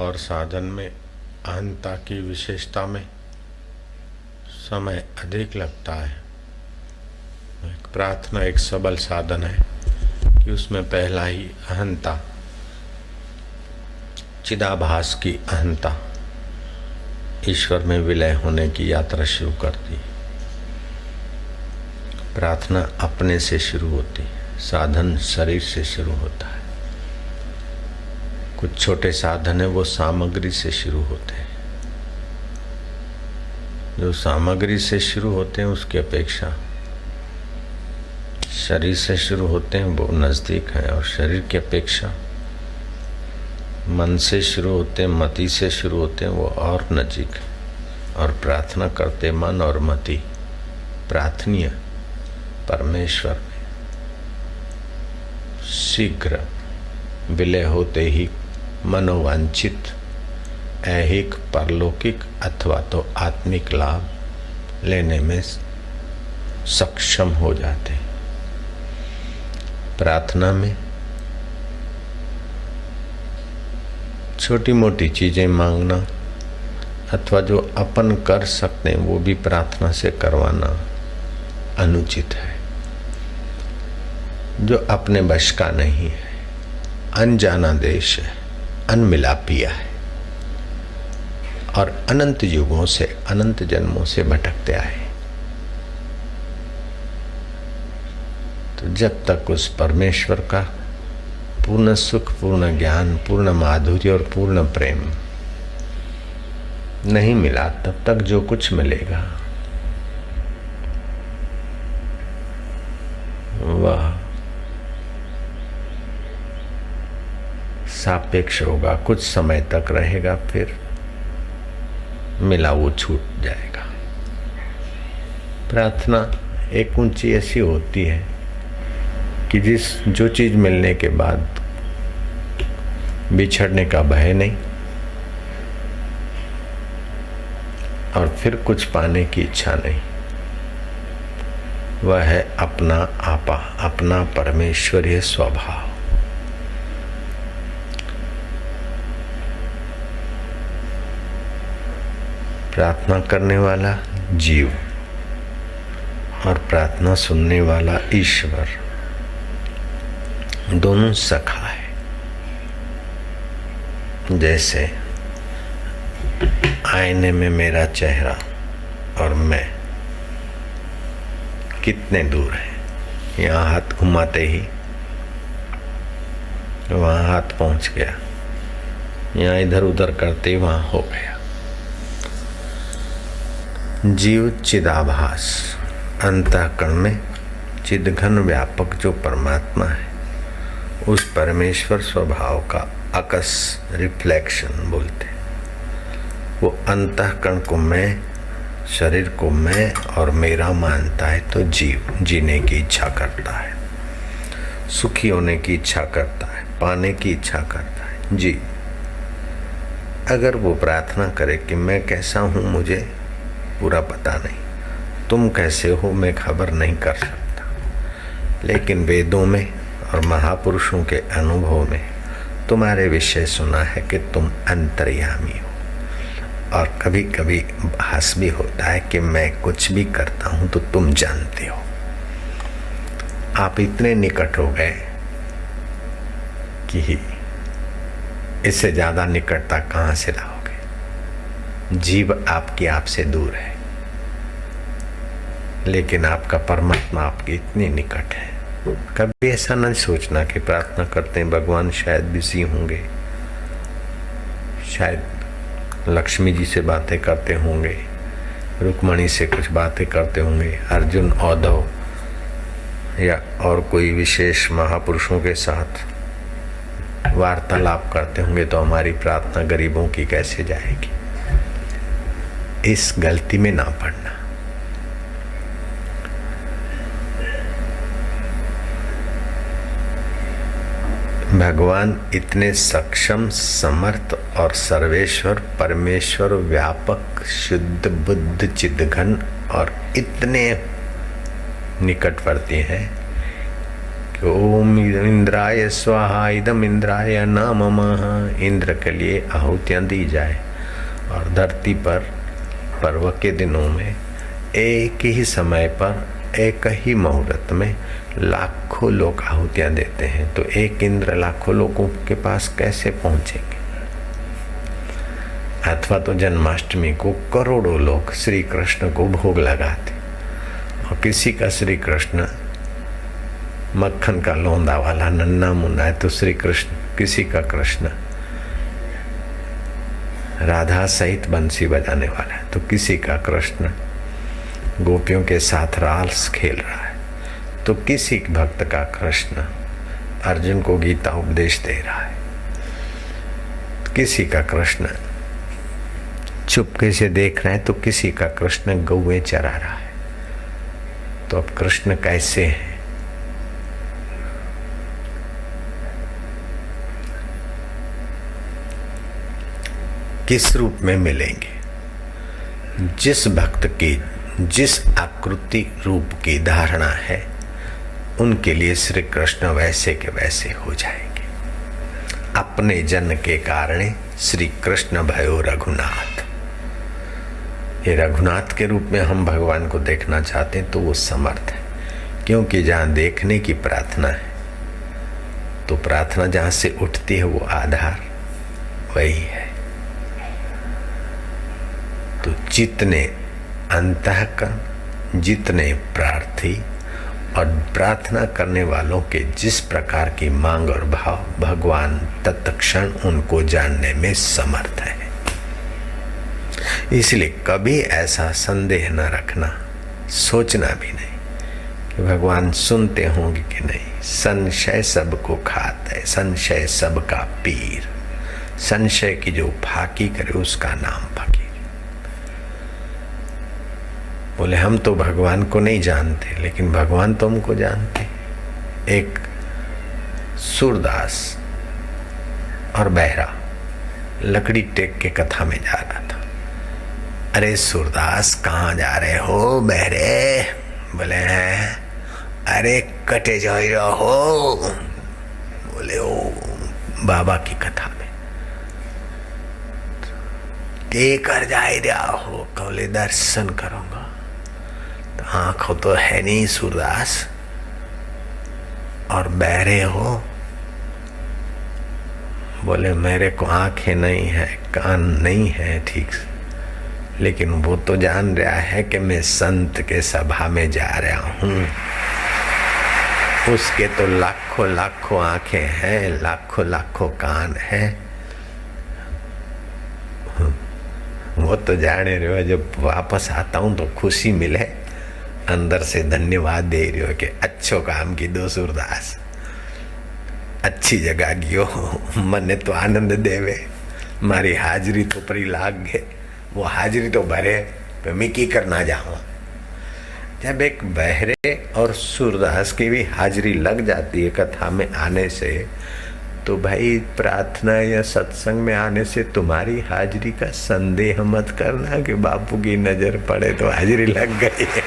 और साधन में अहंता की विशेषता में समय अधिक लगता है। प्रार्थना एक सबल साधन है कि उसमें पहला ही अहंता, चिदाभास की अहंता ईश्वर में विलय होने की यात्रा शुरू करती। प्रार्थना अपने से शुरू होती, साधन शरीर से शुरू होता है। कुछ छोटे साधन है वो सामग्री से शुरू होते हैं। जो सामग्री से शुरू होते हैं उसकी अपेक्षा शरीर से शुरू होते हैं वो नज़दीक है, और शरीर की अपेक्षा मन से शुरू होते हैं, मति से शुरू होते हैं वो और नजीक है। और प्रार्थना करते मन और मति प्रार्थनीय परमेश्वर में शीघ्र विलय होते ही मनोवांछित ऐहिक परलौकिक अथवा तो आत्मिक लाभ लेने में सक्षम हो जाते। प्रार्थना में छोटी मोटी चीजें मांगना अथवा जो अपन कर सकते हैं वो भी प्रार्थना से करवाना अनुचित है। जो अपने वश का नहीं है, अनजाना देश है, अनमिलापिया है और अनंत युगों से अनंत जन्मों से भटकते आए। तो जब तक उस परमेश्वर का पूर्ण सुख, पूर्ण ज्ञान, पूर्ण माधुर्य और पूर्ण प्रेम नहीं मिला, तब तक जो कुछ मिलेगा वह सापेक्ष होगा, कुछ समय तक रहेगा, फिर मिला वो छूट जाएगा। प्रार्थना एक ऊंची ऐसी होती है कि जो चीज मिलने के बाद बिछड़ने का भय नहीं और फिर कुछ पाने की इच्छा नहीं, वह है अपना आपा, अपना परमेश्वरीय स्वभाव। प्रार्थना करने वाला जीव और प्रार्थना सुनने वाला ईश्वर दोनों सखा है। जैसे आईने में मेरा चेहरा और मैं कितने दूर है, यहाँ हाथ घुमाते ही वहाँ हाथ पहुँच गया, यहाँ इधर उधर करते ही वहाँ हो गया। जीव चिदाभास अंतःकरण में चिदघन व्यापक जो परमात्मा है, उस परमेश्वर स्वभाव का अकस रिफ्लेक्शन बोलते। वो अंतःकरण को मैं, शरीर को मैं और मेरा मानता है तो जीव जीने की इच्छा करता है, सुखी होने की इच्छा करता है, पाने की इच्छा करता है। जी, अगर वो प्रार्थना करे कि मैं कैसा हूँ मुझे पूरा पता नहीं, तुम कैसे हो मैं खबर नहीं कर सकता, लेकिन वेदों में और महापुरुषों के अनुभव में तुम्हारे विषय सुना है कि तुम अंतर्यामी हो। और कभी कभी भास भी होता है कि मैं कुछ भी करता हूं तो तुम जानते हो। आप इतने निकट हो गए कि इससे ज्यादा निकटता कहां से लाओगे। जीव आपकी आपसे दूर है, लेकिन आपका परमात्मा आपके इतने निकट है। कभी ऐसा न सोचना कि प्रार्थना करते हैं भगवान शायद बिजी होंगे, शायद लक्ष्मी जी से बातें करते होंगे, रुक्मणी से कुछ बातें करते होंगे, अर्जुन औद्धव या और कोई विशेष महापुरुषों के साथ वार्तालाप करते होंगे, तो हमारी प्रार्थना गरीबों की कैसे जाएगी। इस गलती में ना पड़ना। भगवान इतने सक्षम, समर्थ और सर्वेश्वर, परमेश्वर, व्यापक, शुद्ध, बुद्ध, चिदघन और इतने निकटवर्ती हैं कि ओम इंद्राय स्वाहा इदम इंद्राय न ममः, इंद्र के लिए आहुतियाँ दी जाए। और धरती पर पर्व के दिनों में एक ही समय पर एक ही मुहूर्त में लाखों लोग आहुतियाँ देते हैं, तो एक इंद्र लाखों लोगों के पास कैसे पहुँचेंगे। अथवा तो जन्माष्टमी को करोड़ों लोग श्री कृष्ण को भोग लगाते, और किसी का श्री कृष्ण मक्खन का लौंदा वाला नन्ना मुन्ना है तो श्री कृष्ण, किसी का कृष्ण राधा सहित बंसी बजाने वाला है, तो किसी का कृष्ण गोपियों के साथ रास खेल रहा है, तो किसी भक्त का कृष्ण अर्जुन को गीता उपदेश दे रहा है, किसी का कृष्ण चुपके से देख रहा है, तो किसी का कृष्ण गौएं चरा रहा है। तो अब कृष्ण कैसे है? किस रूप में मिलेंगे? जिस भक्त की जिस आकृति रूप की धारणा है, उनके लिए श्री कृष्ण वैसे के वैसे हो जाएंगे। अपने जन के कारण श्री कृष्ण भयो रघुनाथ। ये रघुनाथ के रूप में हम भगवान को देखना चाहते हैं तो वो समर्थ है, क्योंकि जहाँ देखने की प्रार्थना है तो प्रार्थना जहाँ से उठती है वो आधार वही है। तो जितने अंतःकरण, जितने प्रार्थी और प्रार्थना करने वालों के जिस प्रकार की मांग और भाव, भगवान तत्क्षण उनको जानने में समर्थ है। इसलिए कभी ऐसा संदेह न रखना, सोचना भी नहीं कि भगवान सुनते होंगे कि नहीं। संशय सबको खाता है, संशय सबका पीर। संशय की जो फाकी करे उसका नाम फकीर। बोले हम तो भगवान को नहीं जानते, लेकिन भगवान तो हमको जानते। एक सूरदास और बहरा लकड़ी टेक के कथा में जा रहा था। अरे सूरदास कहाँ जा रहे हो बहरे? बोले अरे कटे जा हो। बोले ओ बाबा की कथा में के कर जा रहा हो? बोले दर्शन करूंगा। तो आंखों तो है नहीं सूरदास, और बहरे हो। बोले मेरे को आंखें नहीं है, कान नहीं है ठीक से, लेकिन वो तो जान रहा है कि मैं संत के सभा में जा रहा हूँ। उसके तो लाखों लाखों आंखें हैं, लाखों लाखों कान हैं। वो तो जाने रहे हो, जब वापस आता हूँ तो खुशी मिले, अंदर से धन्यवाद दे रहे हो कि अच्छो काम की दो सूरदास, अच्छी जगह गियो, मने तो आनंद देवे, मारी हाजरी तो परी लाग गए। वो हाजरी तो भरे तो मैं की करना जाऊँ। जब एक बहरे और सूरदास की भी हाजरी लग जाती है कथा में आने से, तो भाई प्रार्थना या सत्संग में आने से तुम्हारी हाजरी का संदेह मत करना कि बापू की नजर पड़े तो हाजरी लग गई है।